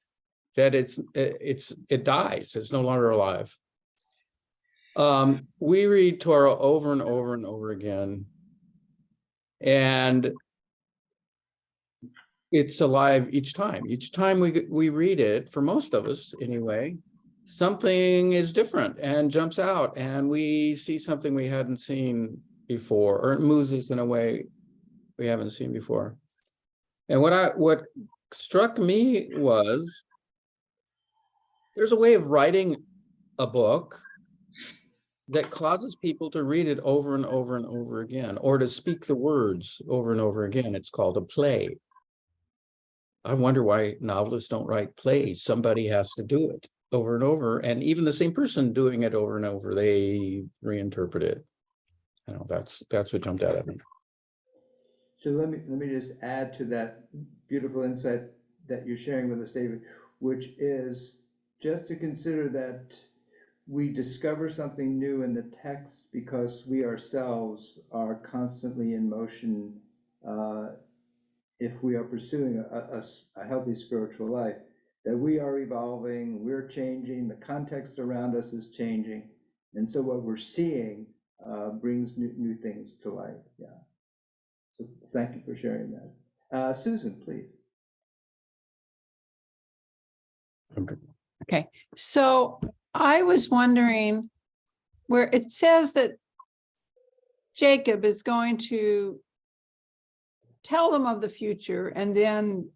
that it dies, it's no longer alive. We read Torah over and over and over again, and it's alive each time. Each time we read it, for most of us anyway, something is different and jumps out, and we see something we hadn't seen before, or it moves us in a way we haven't seen before. And what struck me was there's a way of writing a book that causes people to read it over and over and over again, or to speak the words over and over again. It's called a play. I wonder why novelists don't write plays. Somebody has to do it over and over, and even the same person doing it over and over, they reinterpret it. That's what jumped out at me. So let me just add to that beautiful insight that you're sharing with us, David, which is just to consider that we discover something new in the text because we ourselves are constantly in motion. If we are pursuing a healthy spiritual life, that we are evolving, we're changing, the context around us is changing. And so what we're seeing brings new things to light. Yeah. So thank you for sharing that. Susan, please. Okay, so I was wondering where it says that Jacob is going to tell them of the future, and then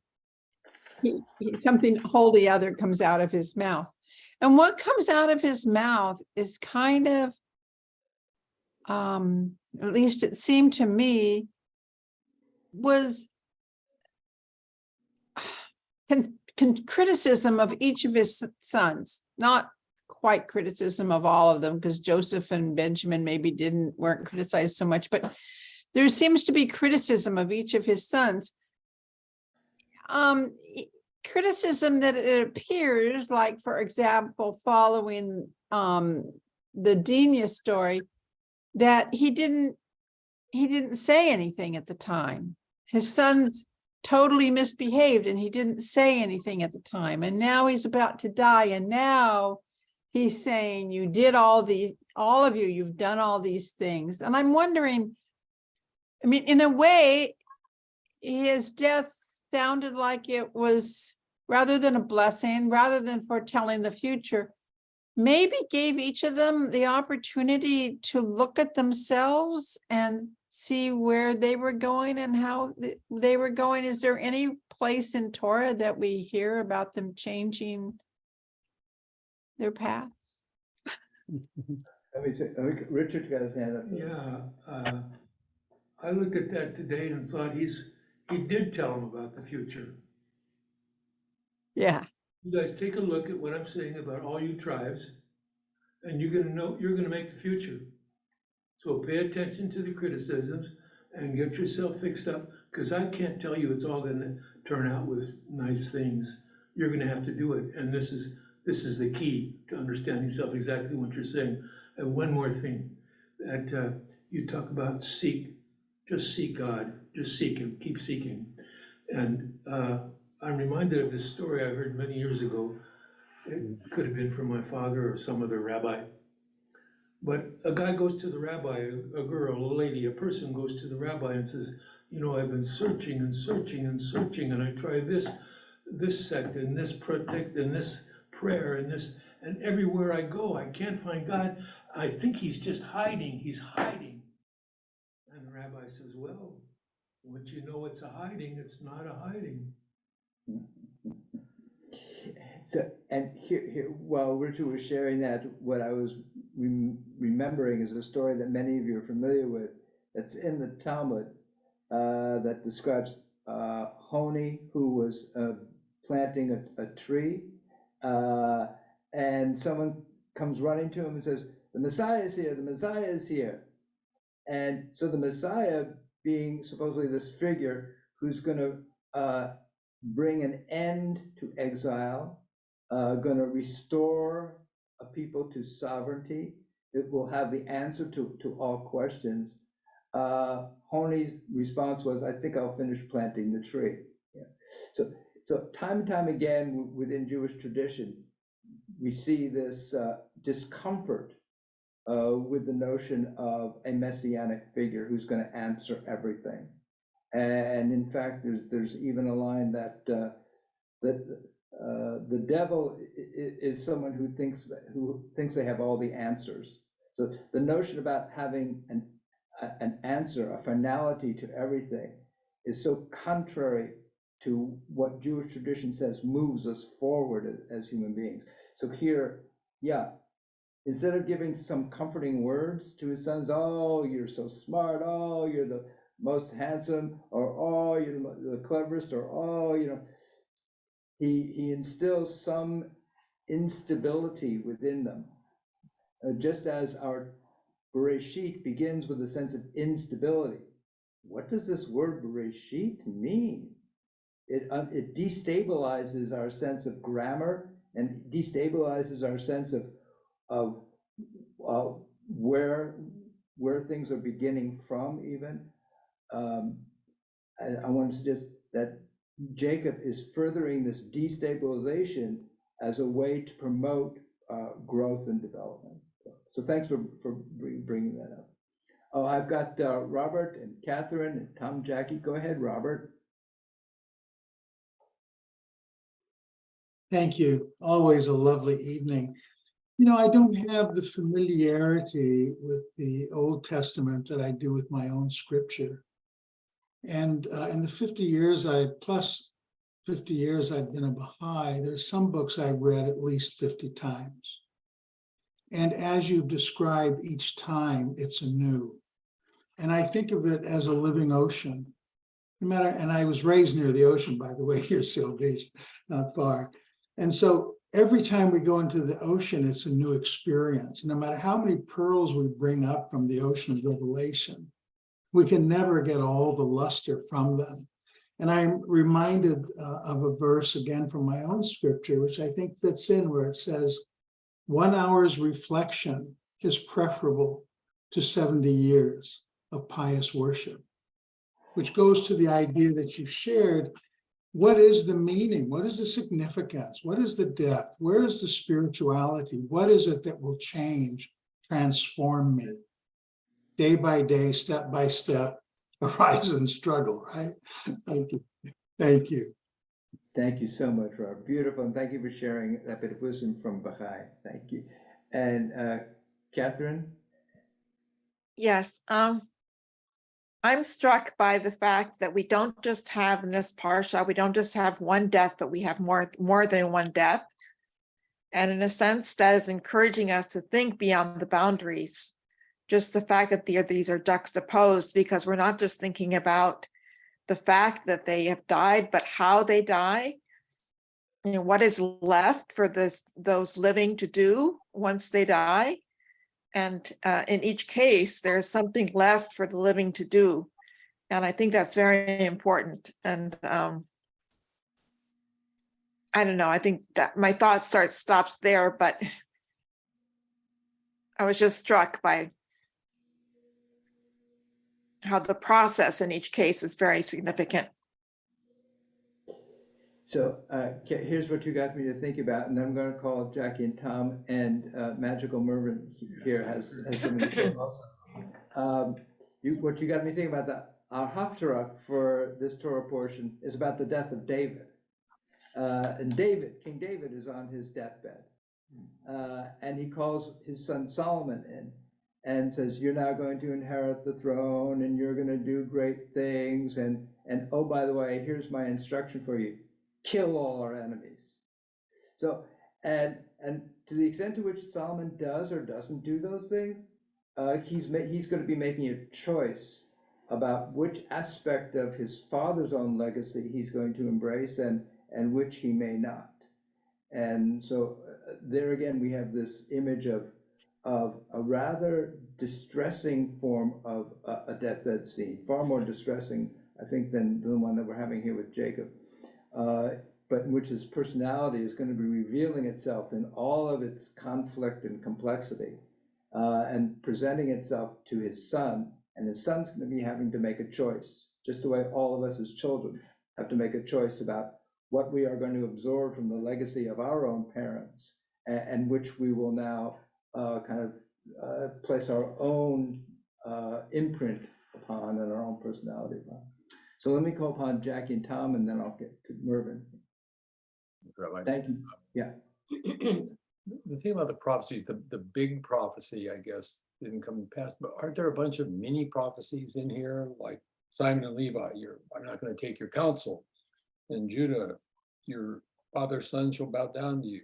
something wholly other comes out of his mouth. And what comes out of his mouth is kind of, at least it seemed to me, was criticism of each of his sons, not quite criticism of all of them, because Joseph and Benjamin maybe weren't criticized so much, but there seems to be criticism of each of his sons. Criticism that it appears like, for example, following the Dina story, that he didn't say anything at the time. His sons totally misbehaved and he didn't say anything at the time. And now he's about to die. And now he's saying, you did all of you, you've done all these things. And I'm wondering, I mean, in a way, his death sounded like it was, rather than a blessing, rather than foretelling the future, maybe gave each of them the opportunity to look at themselves and see where they were going and how they were going. Is there any place in Torah that we hear about them changing their paths? Richard got his hand up. Yeah, I looked at that today and thought he did tell them about the future. Yeah. You guys take a look at what I'm saying about all you tribes, and you're gonna make the future. So pay attention to the criticisms and get yourself fixed up, because I can't tell you it's all gonna turn out with nice things. You're gonna have to do it, and this is the key to understanding yourself, exactly what you're saying. And one more thing, that you talk about just seek God, just seek Him, keep seeking. And I'm reminded of this story I heard many years ago. It could have been from my father or some other rabbi. But a guy goes to the rabbi, a girl, a lady, a person goes to the rabbi and says, you know, I've been searching and searching and searching, and I tried this sect and this protect and this prayer and this, and everywhere I go, I can't find God. I think He's just hiding. He's hiding. And the rabbi says, well, once you know it's a hiding, it's not a hiding. So, and here, while Richard was sharing that, what I was remembering is a story that many of you are familiar with, that's in the Talmud, that describes Honi, who was planting a tree, and someone comes running to him and says, the Messiah is here, the Messiah is here. And so the Messiah, being supposedly this figure who's going to bring an end to exile, going to restore a people to sovereignty, it will have the answer to all questions. Honi's response was, I think I'll finish planting the tree. Yeah. So time and time again within Jewish tradition, we see this discomfort with the notion of a messianic figure who's going to answer everything. And in fact, there's even a line that the devil is someone who thinks they have all the answers. So the notion about having an answer, a finality to everything, is so contrary to what Jewish tradition says moves us forward as human beings. So here, yeah, instead of giving some comforting words to his sons, oh, you're so smart, oh, you're the most handsome, or oh, you're the cleverest, or oh, you know, he instills some instability within them. Just as our Bereshit begins with a sense of instability. What does this word Bereshit mean? It destabilizes our sense of grammar and destabilizes our sense of of uh, where things are beginning from even. I want to suggest that Jacob is furthering this destabilization as a way to promote growth and development. So thanks for bringing that up. Oh, I've got Robert and Catherine and Tom, Jackie. Go ahead, Robert. Thank you. Always a lovely evening. You know, I don't have the familiarity with the Old Testament that I do with my own scripture. And in the 50 years I've been a Baha'i, there's some books I've read at least 50 times. And as you've described, each time it's anew. And I think of it as a living ocean. No matter, and I was raised near the ocean, by the way, here, Seal Beach, not far. And so every time we go into the ocean, it's a new experience. No matter how many pearls we bring up from the ocean of revelation, we can never get all the luster from them. And I'm reminded of a verse again from my own scripture, which I think fits in, where it says, 1 hour's reflection is preferable to 70 years of pious worship, which goes to the idea that you shared. What is the meaning? What is the significance? What is the depth? Where is the spirituality? What is it that will change, transform me? Day by day, step by step, arise and struggle, right? Thank you. Thank you. Thank you so much, Rob. Beautiful, and thank you for sharing that bit of wisdom from Baha'i. Thank you. And Catherine? Yes, I'm struck by the fact that we don't just have in this parsha, we don't just have one death, but we have more than one death. And in a sense, that is encouraging us to think beyond the boundaries. Just the fact that these are juxtaposed, because we're not just thinking about the fact that they have died, but how they die. You know, what is left for those living to do once they die. And in each case, there's something left for the living to do. And I think that's very important. And I don't know, I think that my thought stops there, but I was just struck by how the process in each case is very significant. So here's what you got me to think about, and then I'm going to call Jackie and Tom, and Magical Mervyn here has something to say also. What you got me thinking about, our Haftarah for this Torah portion is about the death of David. And King David is on his deathbed. And he calls his son Solomon in and says, you're now going to inherit the throne, and you're going to do great things. And oh, by the way, here's my instruction for you. Kill all our enemies. So, and to the extent to which Solomon does or doesn't do those things, he's going to be making a choice about which aspect of his father's own legacy he's going to embrace and which he may not. And so there again, we have this image of a rather distressing form of a deathbed scene, far more distressing, I think, than the one that we're having here with Jacob. But in which his personality is going to be revealing itself in all of its conflict and complexity, and presenting itself to his son, and his son's going to be having to make a choice, just the way all of us as children have to make a choice about what we are going to absorb from the legacy of our own parents, and which we will now place our own imprint upon and our own personality upon. So let me call upon Jackie and Tom, and then I'll get to Mervyn. Thank you. Yeah. The thing about the prophecies, the big prophecy, I guess, didn't come to pass, but aren't there a bunch of mini prophecies in here, like Simon and Levi, I'm not going to take your counsel, and Judah, your father's son shall bow down to you,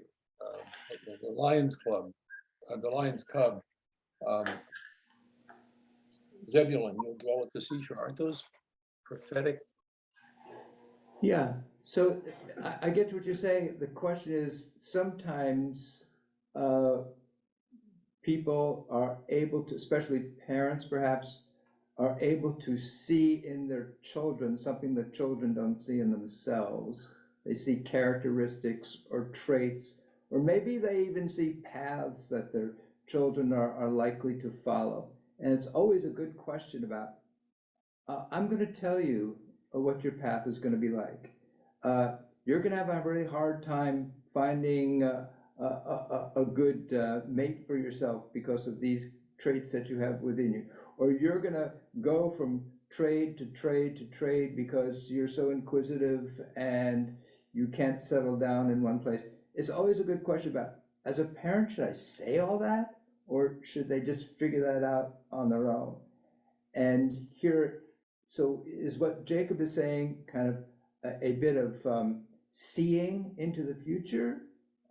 the lion's cub, Zebulun, you'll dwell at the seashore. Aren't those prophetic? Yeah, so I get what you're saying. The question is, sometimes people are able to, especially parents perhaps, are able to see in their children something that children don't see in themselves. They see characteristics or traits or maybe they even see paths that their children are likely to follow. And it's always a good question about, I'm going to tell you what your path is going to be like. You're going to have a really hard time finding a good mate for yourself because of these traits that you have within you. Or you're going to go from trade to trade to trade because you're so inquisitive and you can't settle down in one place. It's always a good question about, as a parent, should I say all that? Or should they just figure that out on their own? And here, so is what Jacob is saying kind of a bit of seeing into the future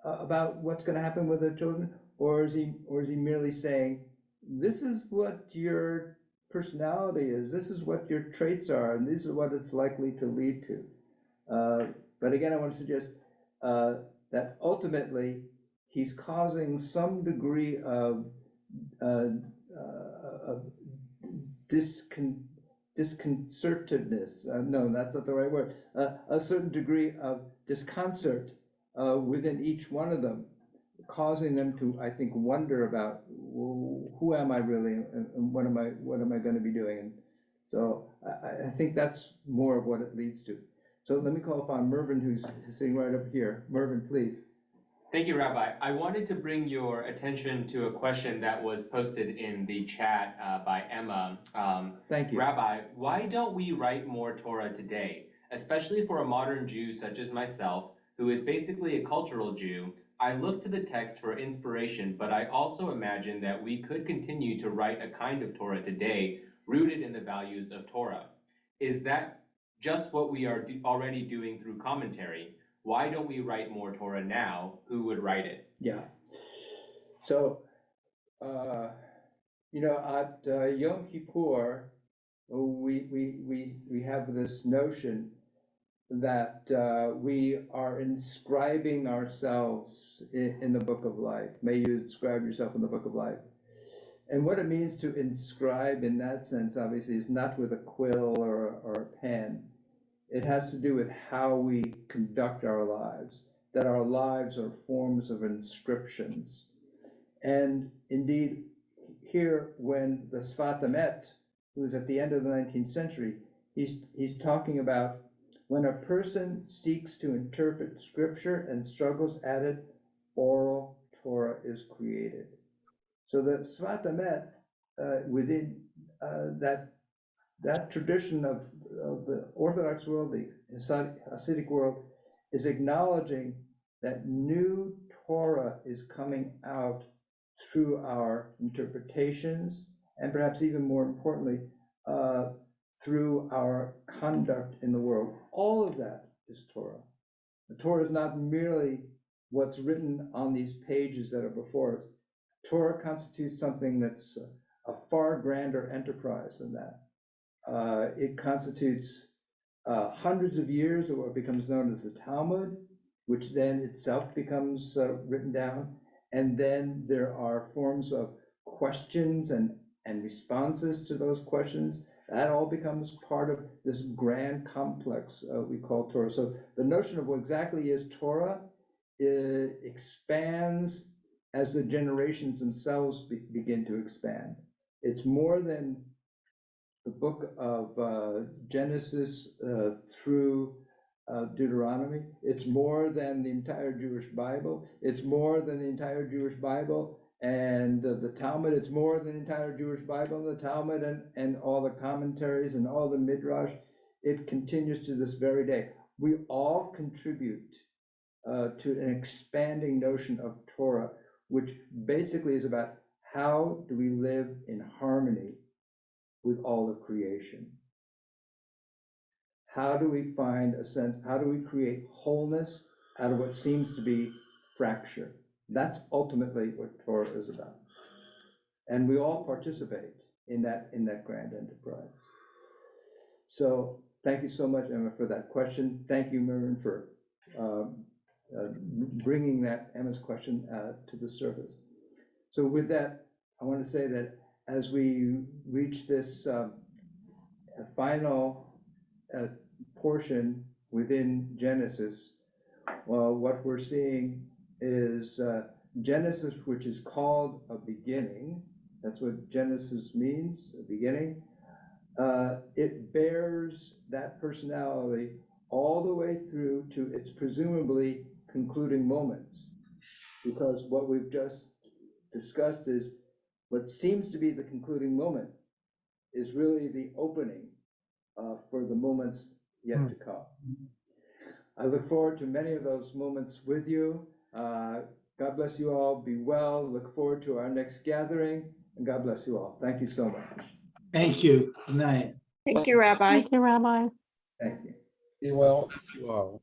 about what's going to happen with their children? Or is he merely saying, this is what your personality is, this is what your traits are, and this is what it's likely to lead to? But again, I want to suggest that ultimately he's causing some degree of disconcertedness. No, that's not the right word. A certain degree of disconcert within each one of them, causing them to, I think, wonder about, well, who am I really, and what am I going to be doing? And so I think that's more of what it leads to. So let me call upon Mervyn, who's sitting right up here. Mervyn, please. Thank you, Rabbi. I wanted to bring your attention to a question that was posted in the chat by Emma. Thank you. Rabbi, why don't we write more Torah today, especially for a modern Jew such as myself, who is basically a cultural Jew? I look to the text for inspiration, but I also imagine that we could continue to write a kind of Torah today rooted in the values of Torah. Is that just what we are already doing through commentary? Why don't we write more Torah now? Who would write it? Yeah. So, at Yom Kippur, we have this notion that we are inscribing ourselves in the book of life. May you inscribe yourself in the book of life. And what it means to inscribe in that sense, obviously, is not with a quill or a pen. It has to do with how we conduct our lives, that our lives are forms of inscriptions. And indeed, here, when the Sfat Emet, who was at the end of the 19th century, he's talking about when a person seeks to interpret scripture and struggles at it, oral Torah is created. So the Sfat Emet, within that tradition of the Orthodox world, the Hasidic world, is acknowledging that new Torah is coming out through our interpretations, and perhaps even more importantly, through our conduct in the world. All of that is Torah. The Torah is not merely what's written on these pages that are before us. Torah constitutes something that's a far grander enterprise than that. It constitutes hundreds of years of what becomes known as the Talmud, which then itself becomes written down. And then there are forms of questions and responses to those questions. That all becomes part of this grand complex we call Torah. So the notion of what exactly is Torah expands as the generations themselves begin to expand. It's more than the book of Genesis through Deuteronomy. It's more than the entire Jewish Bible. It's more than the entire Jewish Bible and the Talmud. It's more than the entire Jewish Bible and the Talmud and all the commentaries and all the Midrash. It continues to this very day. We all contribute to an expanding notion of Torah, which basically is about how do we live in harmony with all of creation. How do we find a sense, how do we create wholeness out of what seems to be fracture? That's ultimately what Torah is about. And we all participate in that grand enterprise. So thank you so much, Emma, for that question. Thank you, Mervyn, for bringing Emma's question to the surface. So with that, I want to say that as we reach this final portion within Genesis, well, what we're seeing is Genesis, which is called a beginning. That's what Genesis means, a beginning. It bears that personality all the way through to its presumably concluding moments. Because what we've just discussed is what seems to be the concluding moment is really the opening for the moments yet to come. I look forward to many of those moments with you. God bless you all. Be well. Look forward to our next gathering. And God bless you all. Thank you so much. Thank you. Good night. Thank you, Rabbi. Thank you, Rabbi. Thank you. Be well. Wow.